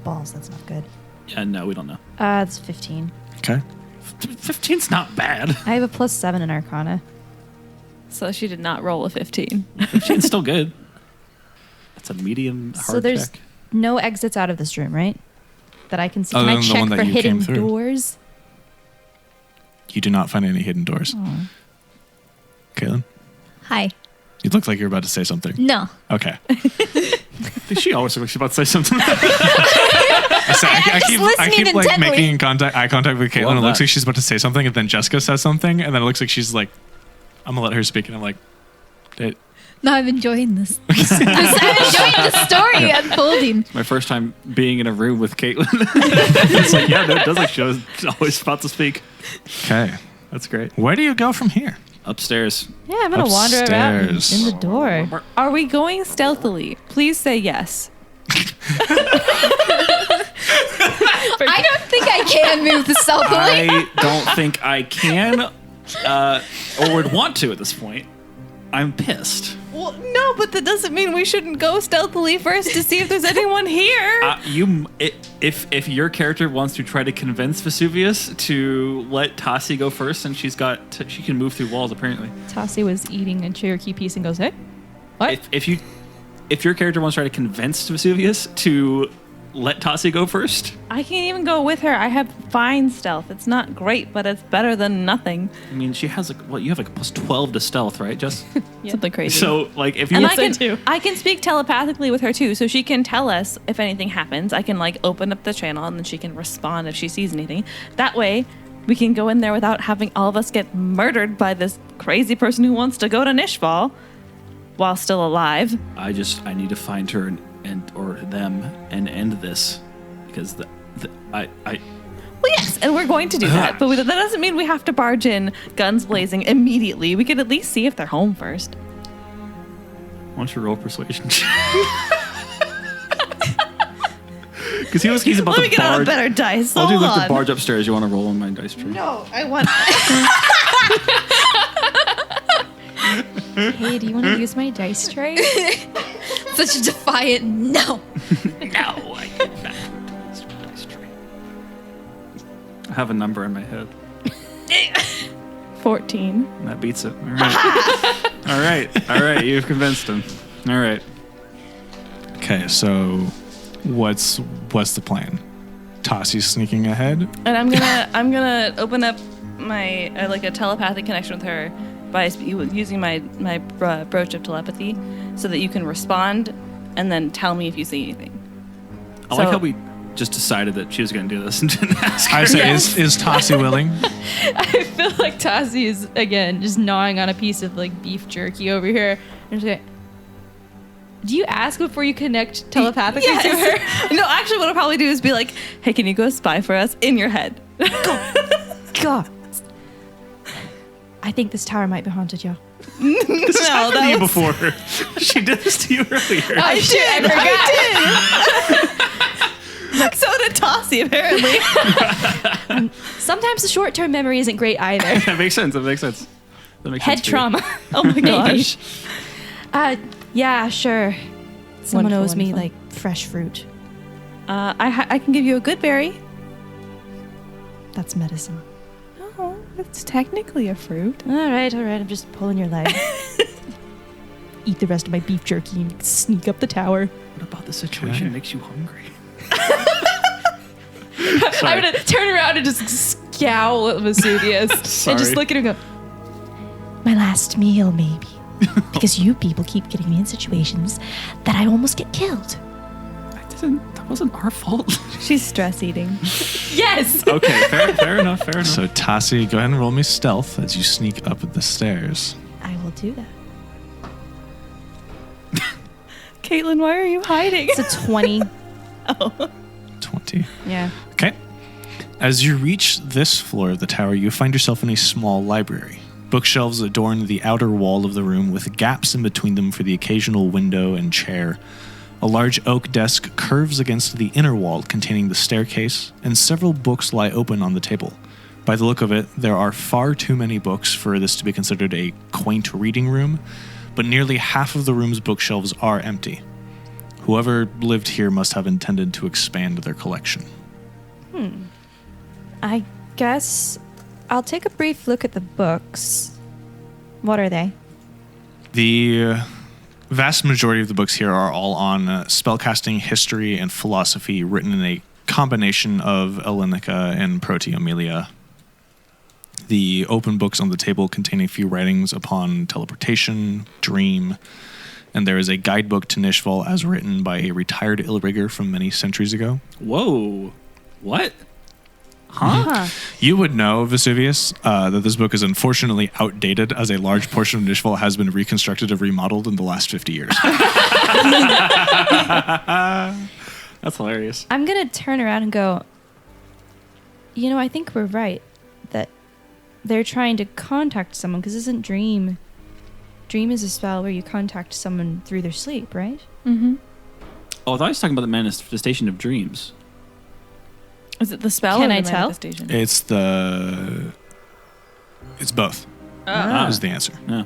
Balls, that's not good. Yeah, no, we don't know. It's 15. Okay. 15's not bad. I have a +7 in Arcana. So she did not roll a 15. 15's still good. That's a medium hard So there's check. no exits out of this room, right? That I can see. Other Can I than the check one that for you hidden came through. doors? You do not find any hidden doors. Caitlin, Hi. you look like you're about to say something. No. Okay. She always looks like she's about to say something. I keep like intently. making eye contact with Caitlin. Love It looks that. like she's about to say something, and then Jessica says something, and then it looks like she's like, "I'm gonna let her speak," and I'm like, No, I'm enjoying this. I'm enjoying the story unfolding. My first time being in a room with Caitlin. It's like, yeah, no, it does like she's always about to speak. "Okay, That's great. where do you go from here?" Upstairs. Yeah, I'm gonna wander around Upstairs. in the door. Are we going stealthily? Please say yes. I don't think I can move the stealthily. I don't think I can or would want to at this point. I'm pissed. Well, no, but that doesn't mean we shouldn't go stealthily first to see if there's anyone here. If your character wants to try to convince Vesuvius to let Tassi go first, and she can move through walls apparently. Tassi was eating a Cherokee piece and goes, "Hey, what?" If your character wants to try to convince Vesuvius to let Tassi go first, I can't even go with her. I have fine stealth. It's not great, but it's better than nothing. I mean, she has you have like a +12 to stealth, right? Just Something crazy. so like if you And I can speak telepathically with her too, so she can tell us if anything happens. I can like open up the channel and then she can respond if she sees anything. That way, we can go in there without having all of us get murdered by this crazy person who wants to go to Nishval while still alive. I need to find her or them and end this because Well, yes, and we're going to do that, but that doesn't mean we have to barge in, guns blazing immediately. We could at least see if they're home first. Why don't you roll persuasion? Because he's about Let me to get out a barge. better dice. I'll do Hold like the on. barge upstairs. You want to roll on my dice tray? No, I want. Hey, do you want to use my dice tray? Such a defiant no. No, I did not. Dice tray. I have a number in my head. 14. And that beats it. All right. All right. You've convinced him. All right. Okay, so what's the plan? Tassi's sneaking ahead. And I'm gonna open up my like a telepathic connection with her by using my brooch of telepathy, so that you can respond and then tell me if you see anything. I like how we just decided that she was going to do this and didn't ask her. I say, is Tassi willing? I feel like Tassi is, again, just gnawing on a piece of like beef jerky over here. And she's like, do you ask before you connect telepathically to her? No, actually, what I'll probably do is be like, "Hey, can you go spy for us in your head?" God, I think this tower might be haunted, y'all. This has happened to you before. She did this to you earlier. I did. So did Tossie, apparently. Sometimes the short-term memory isn't great either. That makes sense. That makes Head sense too. trauma. Oh my gosh. Yeah, sure. Someone Wonderful, owes me wonderful. like fresh fruit. I can give you a good berry. That's medicine. Oh, it's technically a fruit. All right. I'm just pulling your leg. Eat the rest of my beef jerky and sneak up the tower. What about the situation makes you hungry? I'm gonna turn around and just scowl at Vesuvius and just look at him and go, my last meal, maybe. Because you people keep getting me in situations that I almost get killed. That wasn't our fault. She's stress eating. Yes! Okay, fair enough. So, Tassie, go ahead and roll me stealth as you sneak up the stairs. I will do that. Caitlin, why are you hiding? It's a 20. 20. Yeah. Okay. As you reach this floor of the tower, you find yourself in a small library. Bookshelves adorn the outer wall of the room with gaps in between them for the occasional window and chair. A large oak desk curves against the inner wall containing the staircase, and several books lie open on the table. By the look of it, there are far too many books for this to be considered a quaint reading room, but nearly half of the room's bookshelves are empty. Whoever lived here must have intended to expand their collection. I guess I'll take a brief look at the books. What are they? The vast majority of the books here are all on spellcasting, history, and philosophy, written in a combination of Ellenica and Proteomelia. The open books on the table contain a few writings upon teleportation, dream, and there is a guidebook to Nishval as written by a retired Illrigger from many centuries ago. Whoa. What? Huh? You would know, Vesuvius, that this book is unfortunately outdated, as a large portion of Nishval has been reconstructed and remodeled in the last 50 years. That's hilarious. I'm going to turn around and go, I think we're right. That they're trying to contact someone, because isn't Dream is a spell where you contact someone through their sleep, right? Mm-hmm. Oh, I thought I was talking about the Manifestation of Dreams. Is it the spell Can or I the tell? manifestation? It's both. Is the answer. Yeah,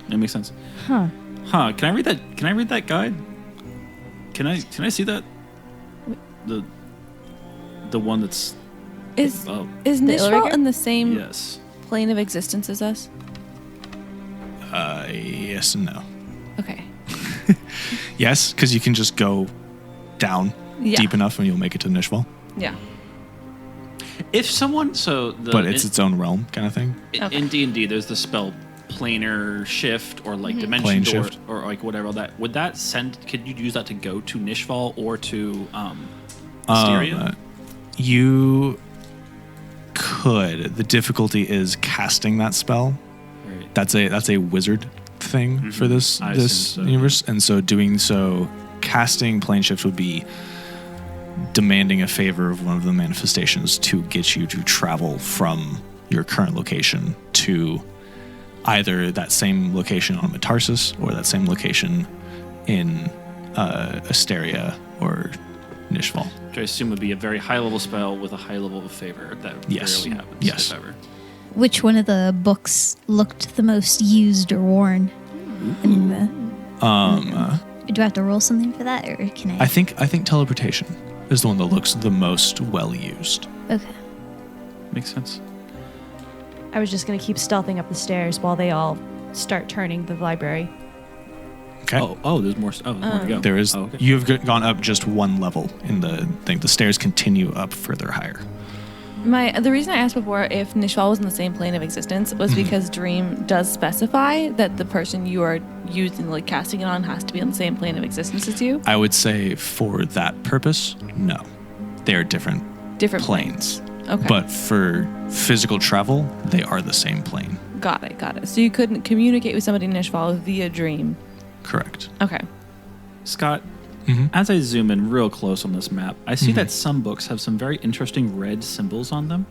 that makes sense. Huh. Huh? Can I read that? Can I read that guide? Can I see that? The one that's Is oh Nishval Illrigger? in the same yes. plane of existence as us? Yes and no. Okay. Yes, because you can just go down Yeah. deep enough and you'll make it to Nishval. Yeah. If someone But it's its own realm kind of thing. in D&D, there's the spell planar shift or like dimension Plane door shift. or like whatever that would that send. Could you use that to go to Nishval or to Asteria? You could. The difficulty is casting that spell. Right. That's a wizard thing for this I this assume so. universe, and so doing so, casting plane shift would be demanding a favor of one of the manifestations to get you to travel from your current location to either that same location on Metarsis or that same location in Asteria or Nishval. Which I assume would be a very high level spell with a high level of favor that Yes. rarely happens. Yes. If ever. Which one of the books looked the most used or worn? In the, do I have to roll something for that, or can I? I think teleportation is the one that looks the most well used. Okay. Makes sense. I was just going to keep stealthing up the stairs while they all start turning the library. Okay. There's more. There's more to go. There is. Oh, okay. You have gone up just one level in the thing. The stairs continue up further higher. The reason I asked before if Nishval was in the same plane of existence was because Dream does specify that the person you are using, like casting it on, has to be on the same plane of existence as you. I would say for that purpose, no. They are different Planes. Okay. But for physical travel, they are the same plane. Got it. So you couldn't communicate with somebody in Nishval via Dream. Correct. Okay. Scott, Mm-hmm. as I zoom in real close on this map, I see that some books have some very interesting red symbols on them.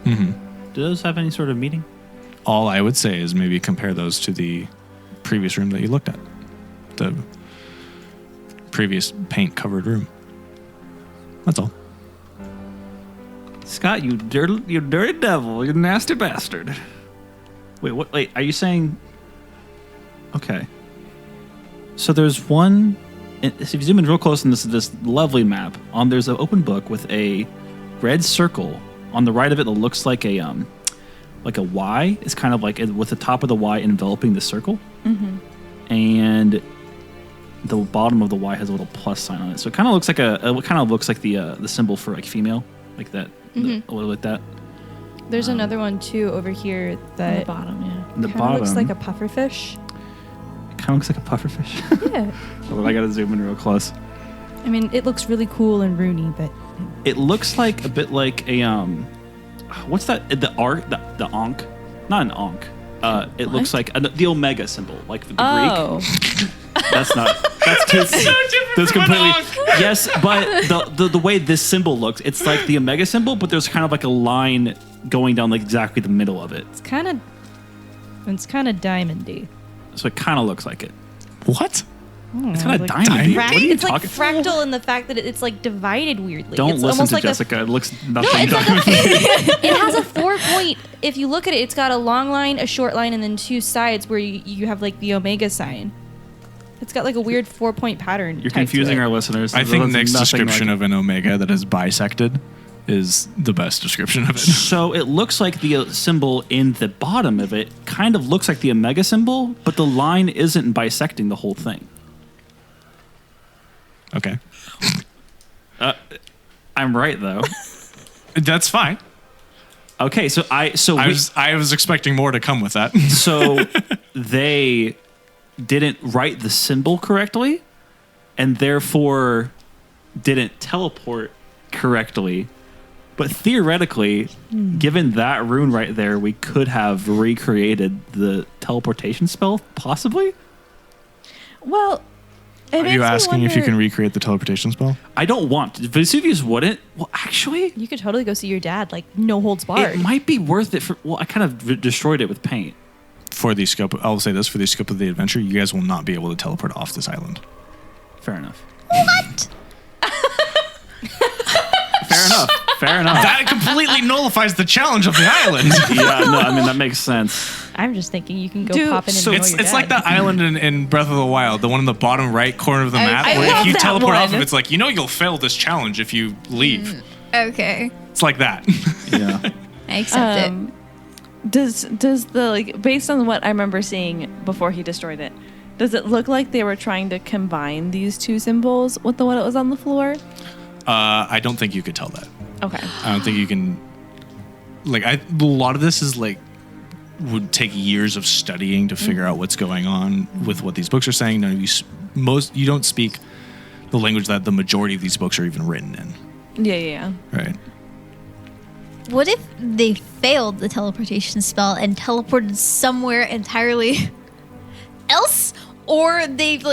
Mm-hmm. Do those have any sort of meaning? All I would say is maybe compare those to the previous room that you looked at. The previous paint-covered room. That's all. Scott, you dirty devil, you nasty bastard. Wait, what? Wait, are you saying? Okay. So there's one. If you zoom in real close on this lovely map, there's an open book with a red circle on the right of it that looks like a Y. It's kind of like with the top of the Y enveloping the circle, and the bottom of the Y has a little plus sign on it. So it kind of looks like the symbol for like female, like that, a little like that. There's another one too over here At that the bottom, yeah. The kind of bottom looks like a pufferfish. It kind of looks like a pufferfish. Yeah. Well, I gotta zoom in real close. I mean, it looks really cool and Rooney, but It looks like a bit like a what's that? The Ankh, not an Ankh. It looks like the Omega symbol, like the Greek. That's too. That's completely. Yes, but the way this symbol looks, it's like the Omega symbol, but there's kind of like a line going down like exactly the middle of it. it's kind of diamondy. So it kind of looks like it. What? It's kind of diamond. What are you It's like talking? fractal in the fact that it's like divided weirdly. Don't it's listen almost to like Jessica. It looks No, nothing it's like diamond. it has a 4-point. If you look at it, it's got a long line, a short line, and then two sides where you have like the omega sign. It's got like a weird 4-point pattern. You're type to confusing it. our listeners. I think That's Nick's nothing description like of an omega that is bisected is the best description of it. So it looks like the symbol in the bottom of it kind of looks like the omega symbol, but the line isn't bisecting the whole thing. Okay. I'm right though. That's fine. Okay, I was expecting more to come with that. so they didn't write the symbol correctly, and therefore didn't teleport correctly. But theoretically, given that rune right there, we could have recreated the teleportation spell, possibly. Well, Are you asking if you can recreate the teleportation spell? I don't want to. Vesuvius wouldn't. Well, actually, You could totally go see your dad, like no holds barred. it might be worth it for. Well, I kind of destroyed it with paint. For the scope, I'll say this: for the scope of the adventure, you guys will not be able to teleport off this island. Fair enough. What? Fair enough. Fair enough. That completely nullifies the challenge of the island. Yeah, no, I mean that makes sense. I'm just thinking you can go Dude, pop in and so know It's your it's dad. like that island in Breath of the Wild, the one in the bottom right corner of the map, I where love if you that teleport off one. of it, it's like, you'll fail this challenge if you leave. Okay. It's like that. Yeah. I accept it. Does the based on what I remember seeing before he destroyed it, does it look like they were trying to combine these two symbols with the one that was on the floor? I don't think you could tell that. Okay. I don't think you can. A lot of this is would take years of studying to figure out what's going on with what these books are saying. None of you don't speak the language that the majority of these books are even written in. Yeah. Right. What if they failed the teleportation spell and teleported somewhere entirely else? Or they've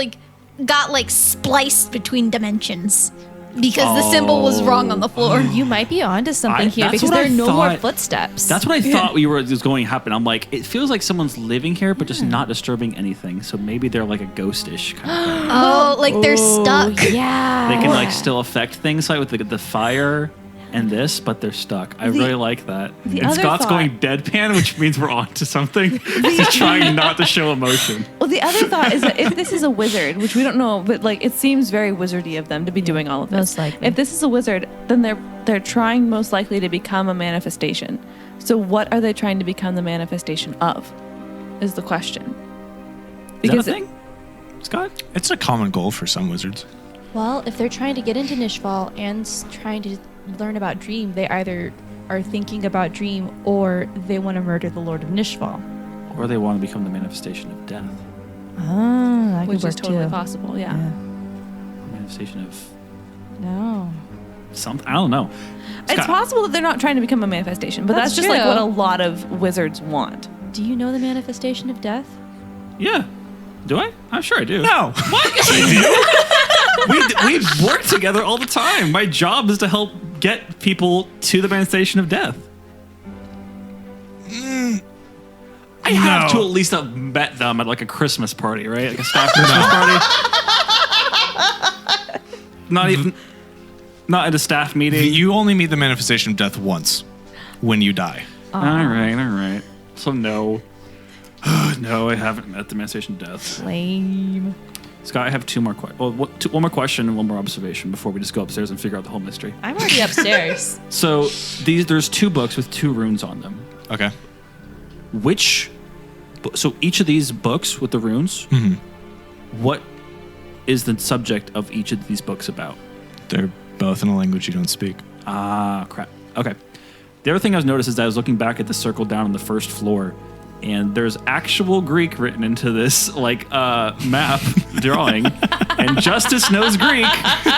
got spliced between dimensions because the symbol was wrong on the floor. You might be onto something here that's because what there I are no more thought. footsteps. That's what I thought was going to happen. I'm like, it feels like someone's living here, but just not disturbing anything. So maybe they're like a ghostish kind of thing. Oh, they're stuck. Yeah. They can still affect things like with the fire and this, but they're stuck. I really like that. And other Scott's thought- going deadpan, which means we're on to something. He's trying not to show emotion. Well, the other thought is that if this is a wizard, which we don't know, but it seems very wizardy of them to be doing all of this. Most likely. If this is a wizard, then they're trying most likely to become a manifestation. So what are they trying to become the manifestation of? Is the question. Is that a thing, Scott? It's a common goal for some wizards. Well, if they're trying to get into Nishval and trying to learn about Dream, they either are thinking about Dream or they want to murder the Lord of Nishval. Or they want to become the manifestation of death. Ah, that which could work is totally too. possible, yeah. Manifestation of No. something. I don't know. It's Scott, possible that they're not trying to become a manifestation, but that's That's just true. what a lot of wizards want. Do you know the manifestation of death? Yeah. Do I? I'm sure I do. No. We work together all the time. My job is to help get people to the manifestation of death. I have to at least have met them at like a Christmas party, right? Like a staff Christmas party. Not at a staff meeting. You only meet the manifestation of death once when you die. All right. So no. No, I haven't met the manifestation of death. Lame. Scott, I have two more questions. Well, one more question and one more observation before we just go upstairs and figure out the whole mystery. I'm already upstairs. So there's 2 books with 2 runes on them. Okay. So each of these books with the runes, what is the subject of each of these books about? They're both in a language you don't speak. Ah, crap. Okay. The other thing I was noticed is that I was looking back at the circle down on the first floor, and there's actual Greek written into this map drawing, and Justice knows Greek,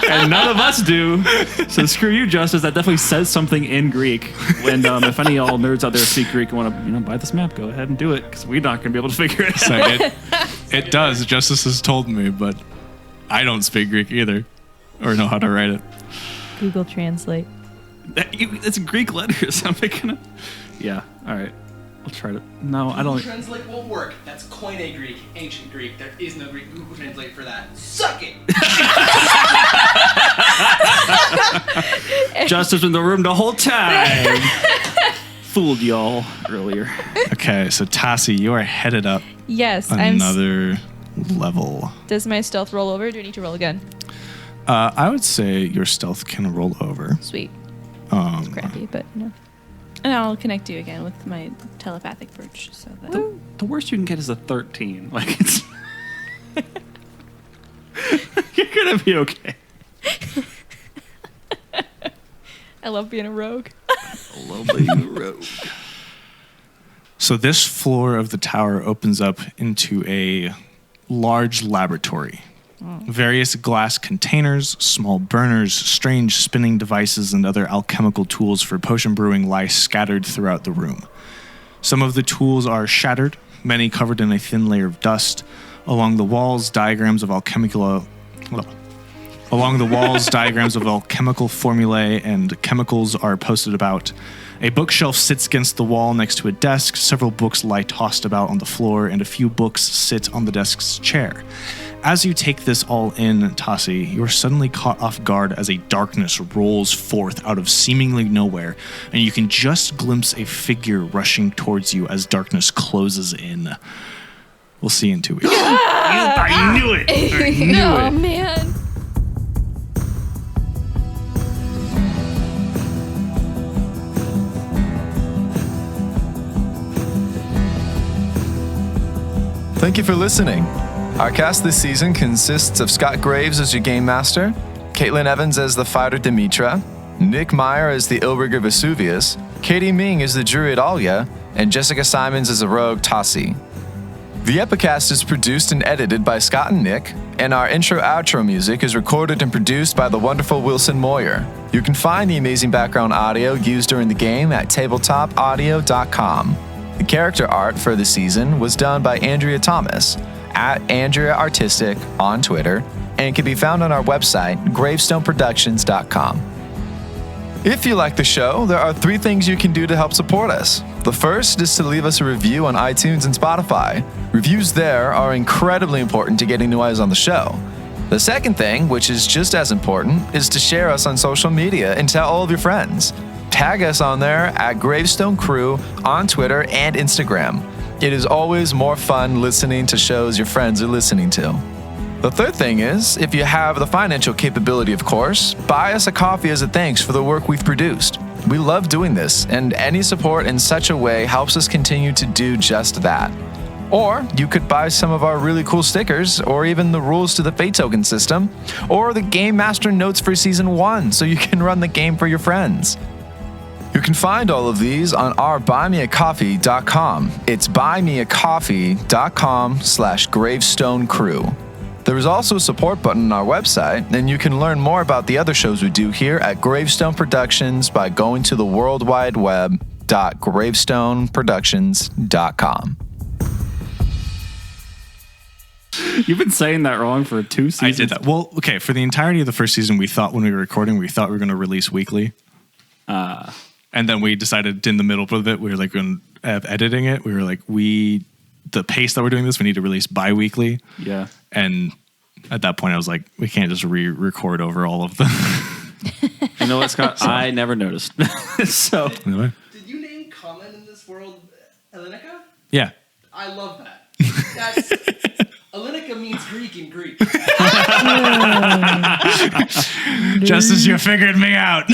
and none of us do. So screw you, Justice. That definitely says something in Greek. And if any of y'all nerds out there speak Greek and want to buy this map, go ahead and do it, because we're not going to be able to figure it out. So it does. Justice has told me, but I don't speak Greek either, or know how to write it. Google Translate. It's Greek letters. I'm making it. Yeah. All right. I'll try to. No, I don't. Google Translate won't work. That's Koine Greek, ancient Greek. There is no Greek Google Translate for that. Suck it! Justice in the room the whole time. Fooled y'all earlier. Okay, so Tassie, you are headed up Yes, another level. Does my stealth roll over? Or do I need to roll again? I would say your stealth can roll over. Sweet. It's crappy, but no. And I'll connect you again with my telepathic bridge. So that The worst you can get is a 13. Like it's. You're gonna be okay. I love being a rogue. So this floor of the tower opens up into a large laboratory. Various glass containers, small burners, strange spinning devices, and other alchemical tools for potion brewing lie scattered throughout the room. Some of the tools are shattered, many covered in a thin layer of dust. Along the walls, diagrams of alchemical formulae and chemicals are posted about. A bookshelf sits against the wall next to a desk. Several books lie tossed about on the floor, and a few books sit on the desk's chair. As you take this all in, Tassie, you are suddenly caught off guard as a darkness rolls forth out of seemingly nowhere, and you can just glimpse a figure rushing towards you as darkness closes in. We'll see you in 2 weeks. I knew it. Oh, man. Thank you for listening. Our cast this season consists of Scott Graves as your game master, Caitlin Evans as the fighter Demetra, Nick Maera as the Illrigger Vesuvius, Katie Ming as the druid Alya, and Jessica Simons as the rogue Tassie. The Epikast is produced and edited by Scott and Nick, and our intro-outro music is recorded and produced by the wonderful Wilson Moyer. You can find the amazing background audio used during the game at tabletopaudio.com. The character art for the season was done by Andrea Thomas, at Andrea Artistic on Twitter, and can be found on our website, gravestoneproductions.com. If you like the show, there are 3 things you can do to help support us. The first is to leave us a review on iTunes and Spotify. Reviews there are incredibly important to getting new eyes on the show. The second thing, which is just as important, is to share us on social media and tell all of your friends. Tag us on there at Gravestone Crew on Twitter and Instagram. It is always more fun listening to shows your friends are listening to. The third thing is, if you have the financial capability, of course, buy us a coffee as a thanks for the work we've produced. We love doing this, and any support in such a way helps us continue to do just that. Or you could buy some of our really cool stickers, or even the rules to the Fate Token system, or the Game Master notes for Season 1 so you can run the game for your friends. You can find all of these on our buymeacoffee.com. It's buymeacoffee.com/gravestonecrew. There is also a support button on our website, and you can learn more about the other shows we do here at Gravestone Productions by going to the World Wide Web.gravestoneproductions.com. You've been saying that wrong for 2 seasons. I did that. Well, okay, for the entirety of the first season, we thought when we were recording, we thought we were going to release weekly. And then we decided in the middle of it, we were like, editing it, we were like, the pace that we're doing this, we need to release bi-weekly. Yeah. And at that point, I was like, we can't just re-record over all of them. You know what, Scott? I never noticed. So. Anyway. Did you name common in this world Ellenica? Yeah. I love that. That's Ellenica means Greek in Greek. Just as you figured me out.